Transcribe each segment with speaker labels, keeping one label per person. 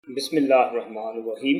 Speaker 1: بسم اللہ الرحمن الرحیم۔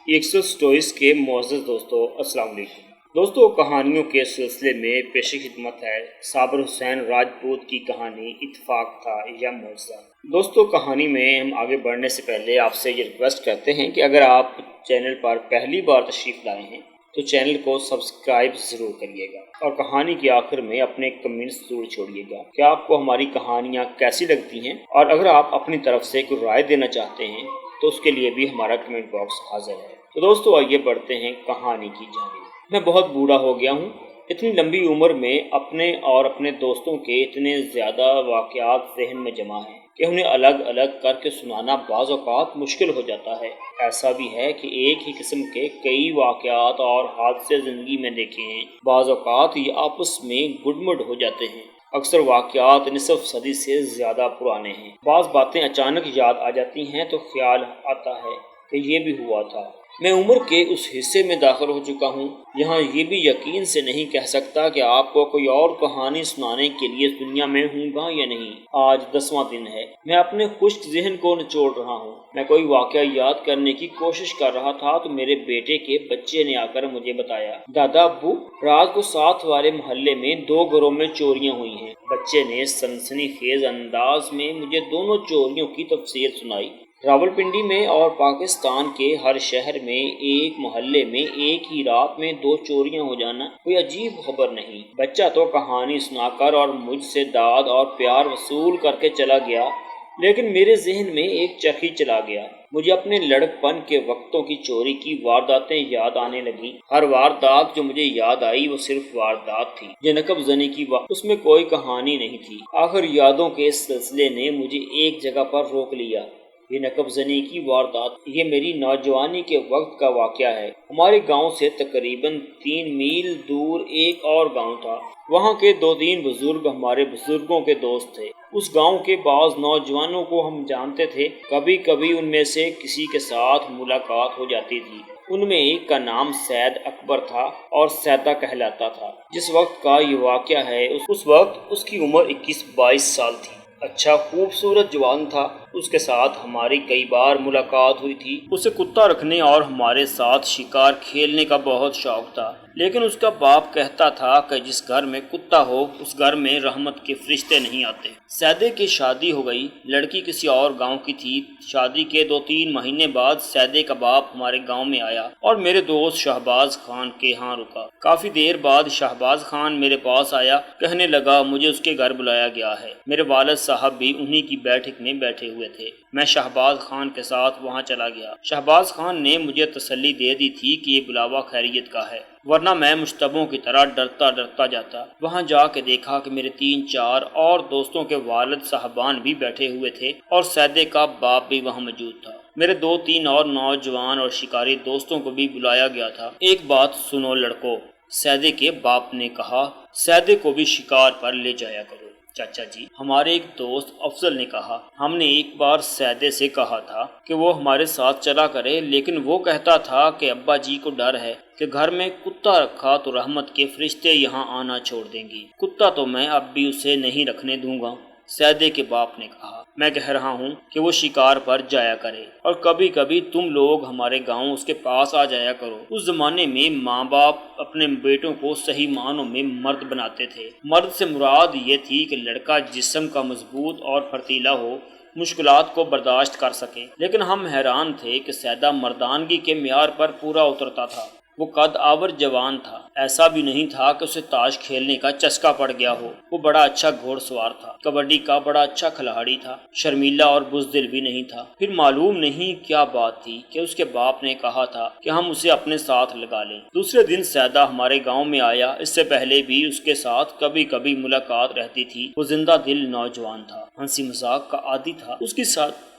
Speaker 1: ایکسل سٹوریز کے معزز دوستو، السلام علیکم۔ دوستو، کہانیوں کے سلسلے میں پیش خدمت ہے صابر حسین راجپوت کی کہانی اتفاق تھا یا معجزہ۔ دوستو، کہانی میں ہم آگے بڑھنے سے پہلے آپ سے یہ ریکویسٹ کرتے ہیں کہ اگر آپ چینل پر پہلی بار تشریف لائے ہیں تو چینل کو سبسکرائب ضرور کریے گا اور کہانی کے آخر میں اپنے کمنٹس ضرور چھوڑیے گا کہ آپ کو ہماری کہانیاں کیسی لگتی ہیں، اور اگر آپ اپنی طرف سے کوئی رائے دینا چاہتے ہیں تو اس کے لیے بھی ہمارا کمنٹ باکس حاضر ہے۔ تو دوستو، آئیے بڑھتے ہیں کہانی کی جانب۔ میں بہت بوڑھا ہو گیا ہوں۔ اتنی لمبی عمر میں اپنے اور اپنے دوستوں کے اتنے زیادہ واقعات ذہن میں جمع ہیں کہ انہیں الگ الگ کر کے سنانا بعض اوقات مشکل ہو جاتا ہے۔ ایسا بھی ہے کہ ایک ہی قسم کے کئی واقعات اور حادثے زندگی میں دیکھے ہیں۔ بعض اوقات یہ آپس میں گڈمڈ ہو جاتے ہیں۔ اکثر واقعات نصف صدی سے زیادہ پرانے ہیں۔ بعض باتیں اچانک یاد آ جاتی ہیں تو خیال آتا ہے کہ یہ بھی ہوا تھا۔ میں عمر کے اس حصے میں داخل ہو چکا ہوں یہاں یہ بھی یقین سے نہیں کہہ سکتا کہ آپ کو کوئی اور کہانی سنانے کے لیے اس دنیا میں ہوں گا یا نہیں۔ آج 10واں دن ہے۔ میں اپنے خشک ذہن کو نچوڑ رہا ہوں۔ میں کوئی واقعہ یاد کرنے کی کوشش کر رہا تھا تو میرے بیٹے کے بچے نے آ کر مجھے بتایا، دادا ابو، رات کو ساتھ والے محلے میں 2 گھروں میں چوریاں ہوئی ہیں۔ بچے نے سنسنی خیز انداز میں مجھے دونوں چوریوں کی تفصیل سنائی۔ راولپنڈی میں اور پاکستان کے ہر شہر میں ایک محلے میں ایک ہی رات میں 2 چوریاں ہو جانا کوئی عجیب خبر نہیں۔ بچہ تو کہانی سنا کر اور مجھ سے داد اور پیار وصول کر کے چلا گیا، لیکن میرے ذہن میں ایک چرخی چلا گیا۔ مجھے اپنے لڑکپن کے وقتوں کی چوری کی وارداتیں یاد آنے لگیں۔ ہر واردات جو مجھے یاد آئی وہ صرف واردات تھی۔ یہ نقب زنی کی وقت، اس میں کوئی کہانی نہیں تھی۔ آخر یادوں کے سلسلے نے مجھے ایک جگہ پر روک لیا۔ یہ نقب زنی کی واردات، یہ میری نوجوانی کے وقت کا واقعہ ہے۔ ہمارے گاؤں سے تقریباً 3 میل دور ایک اور گاؤں تھا۔ وہاں کے 2-3 بزرگ ہمارے بزرگوں کے دوست تھے۔ اس گاؤں کے بعض نوجوانوں کو ہم جانتے تھے۔ کبھی کبھی ان میں سے کسی کے ساتھ ملاقات ہو جاتی تھی۔ ان میں ایک کا نام سید اکبر تھا اور سیدہ کہلاتا تھا۔ جس وقت کا یہ واقعہ ہے اس وقت اس کی عمر 21-22 سال تھی۔ اچھا خوبصورت جوان تھا۔ اس کے ساتھ ہماری کئی بار ملاقات ہوئی تھی۔ اسے کتا رکھنے اور ہمارے ساتھ شکار کھیلنے کا بہت شوق تھا، لیکن اس کا باپ کہتا تھا کہ جس گھر میں کتا ہو اس گھر میں رحمت کے فرشتے نہیں آتے۔ سیدے کی شادی ہو گئی۔ لڑکی کسی اور گاؤں کی تھی۔ شادی کے 2-3 مہینے بعد سیدے کا باپ ہمارے گاؤں میں آیا اور میرے دوست شہباز خان کے ہاں رکا۔ کافی دیر بعد شہباز خان میرے پاس آیا، کہنے لگا مجھے اس کے گھر بلایا گیا ہے۔ میرے والد صاحب بھی انہی کی بیٹھک میں بیٹھے ہوئے تھے۔ میں شہباز خان کے ساتھ وہاں چلا گیا۔ شہباز خان نے مجھے تسلی دے دی تھی کہ یہ بلاوا خیریت کا ہے، ورنہ میں مشتبوں کی طرح ڈرتا جاتا۔ وہاں جا کے دیکھا کہ میرے 3-4 اور دوستوں کے والد صاحبان بھی بیٹھے ہوئے تھے اور سیدے کا باپ بھی وہاں موجود تھا۔ میرے 2-3 اور نوجوان اور شکاری دوستوں کو بھی بلایا گیا تھا۔ ایک بات سنو لڑکو، سیدے کے باپ نے کہا، سیدے کو بھی شکار پر لے جایا کرو۔ چاچا جی، ہمارے ایک دوست افضل نے کہا، ہم نے ایک بار سیدے سے کہا تھا کہ وہ ہمارے ساتھ چلا کرے، لیکن وہ کہتا تھا کہ ابا جی کو ڈر ہے کہ گھر میں کتا رکھا تو رحمت کے فرشتے یہاں آنا چھوڑ دیں گے۔ کتا تو میں اب بھی اسے نہیں رکھنے دوں گا۔ سیدے کے باپ نے کہا، میں کہہ رہا ہوں کہ وہ شکار پر جایا کرے اور کبھی کبھی تم لوگ ہمارے گاؤں اس کے پاس آ جایا کرو۔ اس زمانے میں ماں باپ اپنے بیٹوں کو صحیح معنوں میں مرد بناتے تھے۔ مرد سے مراد یہ تھی کہ لڑکا جسم کا مضبوط اور پھرتیلا ہو، مشکلات کو برداشت کر سکے۔ لیکن ہم حیران تھے کہ سیدہ مردانگی کے معیار پر پورا اترتا تھا۔ وہ قد آور جوان تھا۔ ایسا بھی نہیں تھا کہ اسے تاش کھیلنے کا چسکا پڑ گیا ہو۔ وہ بڑا اچھا گھوڑ سوار تھا، کبڈی کا بڑا اچھا کھلاڑی تھا، شرمیلا اور بزدل بھی نہیں تھا۔ پھر معلوم نہیں کیا بات تھی کہ اس کے باپ نے کہا تھا کہ ہم اسے اپنے ساتھ لگا لیں۔ دوسرے دن سیدہ ہمارے گاؤں میں آیا۔ اس سے پہلے بھی اس کے ساتھ کبھی کبھی ملاقات رہتی تھی۔ وہ زندہ دل نوجوان تھا، ہنسی مذاق کا عادی تھا۔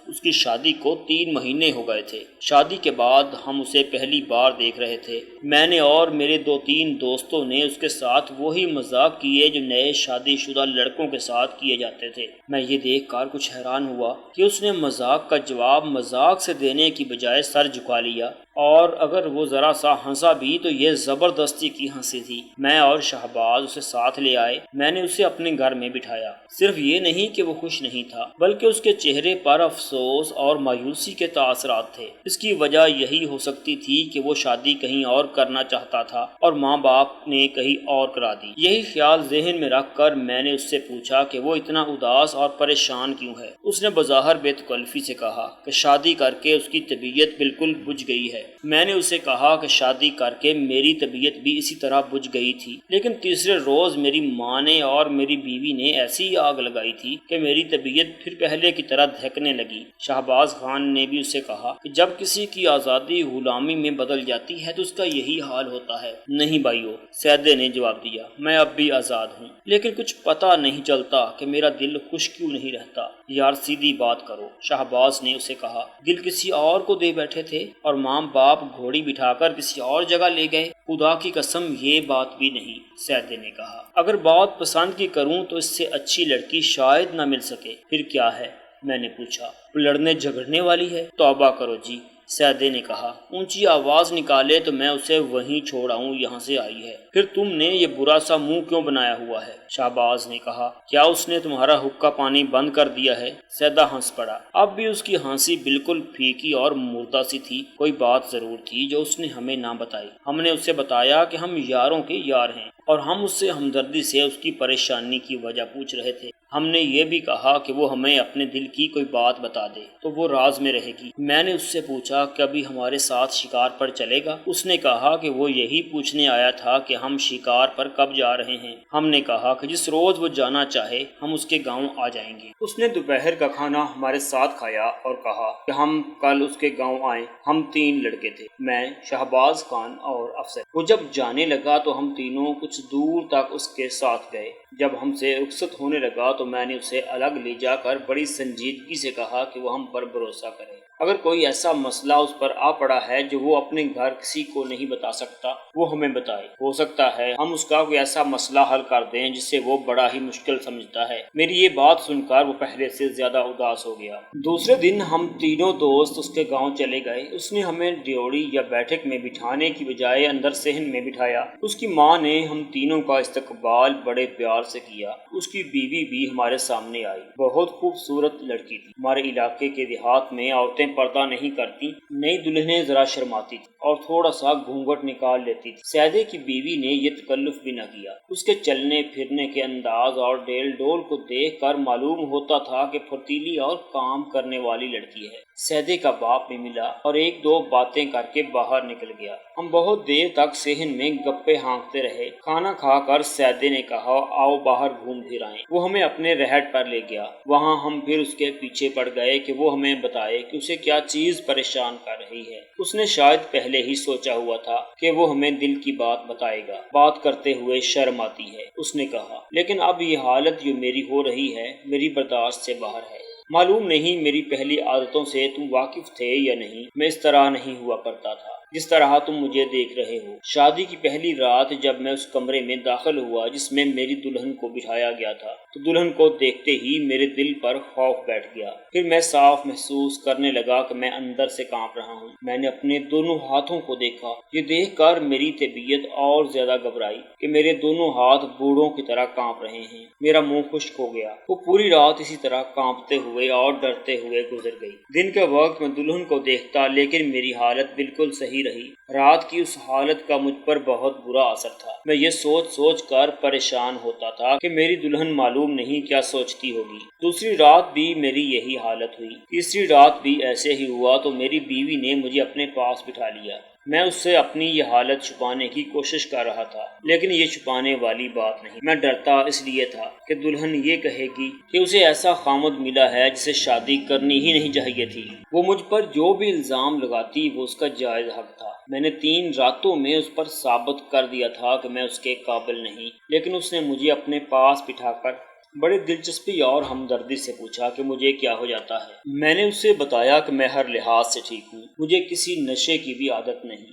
Speaker 1: اس کی شادی کو 3 مہینے ہو گئے تھے۔ شادی کے بعد ہم اسے پہلی بار دیکھ رہے تھے۔ میں نے اور میرے 2-3 دوستوں نے اس کے ساتھ وہی مذاق کیے جو نئے شادی شدہ لڑکوں کے ساتھ کیے جاتے تھے۔ میں یہ دیکھ کر کچھ حیران ہوا کہ اس نے مذاق کا جواب مذاق سے دینے کی بجائے سر جھکا لیا۔ اور اگر وہ ذرا سا ہنسا بھی تو یہ زبردستی کی ہنسی تھی۔ میں اور شہباز اسے ساتھ لے آئے۔ میں نے اسے اپنے گھر میں بٹھایا۔ صرف یہ نہیں کہ وہ خوش نہیں تھا، بلکہ اس کے چہرے پر افسوس اور مایوسی کے تاثرات تھے۔ اس کی وجہ یہی ہو سکتی تھی کہ وہ شادی کہیں اور کرنا چاہتا تھا اور ماں باپ نے کہیں اور کرا دی۔ یہی خیال ذہن میں رکھ کر میں نے اس سے پوچھا کہ وہ اتنا اداس اور پریشان کیوں ہے۔ اس نے بظاہر بے تکلفی سے کہا کہ شادی کر کے اس کی طبیعت بالکل بجھ گئی ہے۔ میں نے اسے کہا کہ شادی کر کے میری طبیعت بھی اسی طرح بجھ گئی تھی، لیکن تیسرے روز میری ماں نے اور میری بیوی نے ایسی آگ لگائی تھی کہ میری طبیعت پھر پہلے کی طرح دھکنے لگی۔ شہباز خان نے بھی اسے کہا کہ جب کسی کی آزادی غلامی میں بدل جاتی ہے تو اس کا یہی حال ہوتا ہے۔ نہیں بھائیو، سیدے نے جواب دیا، میں اب بھی آزاد ہوں، لیکن کچھ پتہ نہیں چلتا کہ میرا دل خوش کیوں نہیں رہتا۔ یار سیدھی بات کرو، شہباز نے اسے کہا۔ دل کسی اور کو دے بیٹھے تھے اور ماں باپ گھوڑی بٹھا کر کسی اور جگہ لے گئے؟ خدا کی قسم یہ بات بھی نہیں، سیدے نے کہا۔ اگر بات پسند کی کروں تو اس سے اچھی لڑکی شاید نہ مل سکے۔ پھر کیا ہے؟ میں نے پوچھا۔ وہ لڑنے جھگڑنے والی ہے؟ توبہ کرو جی، سیدے نے کہا۔ اونچی آواز نکالے تو میں اسے وہیں چھوڑ آؤں، یہاں سے آئی ہے۔ پھر تم نے یہ برا سا منہ کیوں بنایا ہوا ہے؟ شہباز نے کہا۔ کیا اس نے تمہارا حقہ پانی بند کر دیا ہے؟ سیدہ ہنس پڑا۔ اب بھی اس کی ہنسی بالکل پھیکی اور مردہ سی تھی۔ کوئی بات ضرور تھی جو اس نے ہمیں نہ بتائی۔ ہم نے اسے بتایا کہ ہم یاروں کے یار ہیں اور ہم اس سے ہمدردی سے اس کی پریشانی کی وجہ پوچھ رہے تھے۔ ہم نے یہ بھی کہا کہ وہ ہمیں اپنے دل کی کوئی بات بتا دے تو وہ راز میں رہے گی۔ میں نے اس سے پوچھا کہ ابھی ہمارے ساتھ شکار پر چلے گا؟ اس نے کہا کہ وہ یہی پوچھنے آیا تھا کہ ہم شکار پر کب جا رہے ہیں۔ ہم نے کہا کہ جس روز وہ جانا چاہے ہم اس کے گاؤں آ جائیں گے۔ اس نے دوپہر کا کھانا ہمارے ساتھ کھایا اور کہا کہ ہم کل اس کے گاؤں آئیں۔ ہم 3 لڑکے تھے، میں، شہباز خان اور افسر۔ وہ جب جانے لگا تو ہم تینوں کچھ دور تک اس کے ساتھ گئے۔ جب ہم سے رخصت ہونے لگا تو میں نے اسے الگ لے جا کر بڑی سنجیدگی سے کہا کہ وہ ہم پر بھروسہ کرے۔ اگر کوئی ایسا مسئلہ اس پر آ پڑا ہے جو وہ اپنے گھر کسی کو نہیں بتا سکتا، وہ ہمیں بتائے۔ ہو سکتا ہے ہم اس کا کوئی ایسا مسئلہ حل کر دیں جسے وہ بڑا ہی مشکل سمجھتا ہے۔ میری یہ بات سن کر وہ پہلے سے زیادہ اداس ہو گیا۔ دوسرے دن ہم تینوں دوست اس کے گاؤں چلے گئے۔ اس نے ہمیں ڈیوڑی یا بیٹھک میں بٹھانے کی بجائے اندر صحن میں بٹھایا۔ اس کی ماں نے ہم تینوں کا استقبال بڑے پیار سے کیا۔ اس کی بیوی بھی ہمارے سامنے آئی۔ بہت خوبصورت لڑکی تھی۔ ہمارے علاقے کے دیہات میں عورتیں پردہ نہیں کرتی، نئی دلہنیں ذرا شرماتی تھی اور تھوڑا سا گھونگھٹ نکال لیتی تھی۔ سیدے کی بیوی نے یہ تکلف بھی نہ کیا۔ اس کے چلنے پھرنے کے انداز اور ڈیل ڈول کو دیکھ کر معلوم ہوتا تھا کہ پھرتیلی اور کام کرنے والی لڑکی ہے۔ سیدے کا باپ بھی ملا اور 1-2 باتیں کر کے باہر نکل گیا۔ ہم بہت دیر تک صحن میں گپے ہانکتے رہے۔ کھانا کھا کر سیدے نے کہا آؤ باہر گھوم پھر آئیں۔ وہ ہمیں اپنے رہٹ پر لے گیا۔ وہاں ہم پھر اس کے پیچھے پڑ گئے کہ وہ ہمیں بتائے کہ اسے کیا چیز پریشان کر رہی ہے۔ اس نے شاید پہلے ہی سوچا ہوا تھا کہ وہ ہمیں دل کی بات بتائے گا۔ بات کرتے ہوئے شرم آتی ہے، اس نے کہا، لیکن اب یہ حالت جو میری ہو رہی ہے میری برداشت سے باہر ہے۔ معلوم نہیں میری پہلی عادتوں سے تم واقف تھے یا نہیں، میں اس طرح نہیں ہوا کرتا تھا جس طرح تم مجھے دیکھ رہے ہو۔ شادی کی پہلی رات جب میں اس کمرے میں داخل ہوا جس میں میری دلہن کو بٹھایا گیا تھا تو دلہن کو دیکھتے ہی میرے دل پر خوف بیٹھ گیا۔ پھر میں صاف محسوس کرنے لگا کہ میں اندر سے کانپ رہا ہوں۔ میں نے اپنے دونوں ہاتھوں کو دیکھا۔ یہ دیکھ کر میری طبیعت اور زیادہ گھبرائی کہ میرے دونوں ہاتھ بوڑھوں کی طرح کانپ رہے ہیں۔ میرا منہ خشک ہو گیا۔ وہ پوری رات اسی طرح کانپتے ہوئے اور ڈرتے ہوئے گزر گئی۔ دن کے وقت میں دلہن کو دیکھتا لیکن میری حالت بالکل صحیح رہی۔ رات کی اس حالت کا مجھ پر بہت برا اثر تھا۔ میں یہ سوچ کر پریشان ہوتا تھا کہ میری دلہن معلوم نہیں کیا سوچتی ہوگی۔ دوسری رات بھی میری یہی حالت ہوئی۔ تیسری رات بھی ایسے ہی ہوا تو میری بیوی نے مجھے اپنے پاس بٹھا لیا۔ میں اس سے اپنی یہ حالت چھپانے کی کوشش کر رہا تھا لیکن یہ چھپانے والی بات نہیں۔ میں ڈرتا اس لیے تھا کہ دلہن یہ کہے گی کہ اسے ایسا خامد ملا ہے جسے شادی کرنی ہی نہیں چاہیے تھی۔ وہ مجھ پر جو بھی الزام لگاتی وہ اس کا جائز حق تھا۔ میں نے 3 راتوں میں اس پر ثابت کر دیا تھا کہ میں اس کے قابل نہیں، لیکن اس نے مجھے اپنے پاس بٹھا کر بڑی دلچسپی اور ہمدردی سے پوچھا کہ مجھے کیا ہو جاتا ہے۔ میں نے اسے بتایا کہ میں ہر لحاظ سے ٹھیک ہوں، مجھے کسی نشے کی بھی عادت نہیں،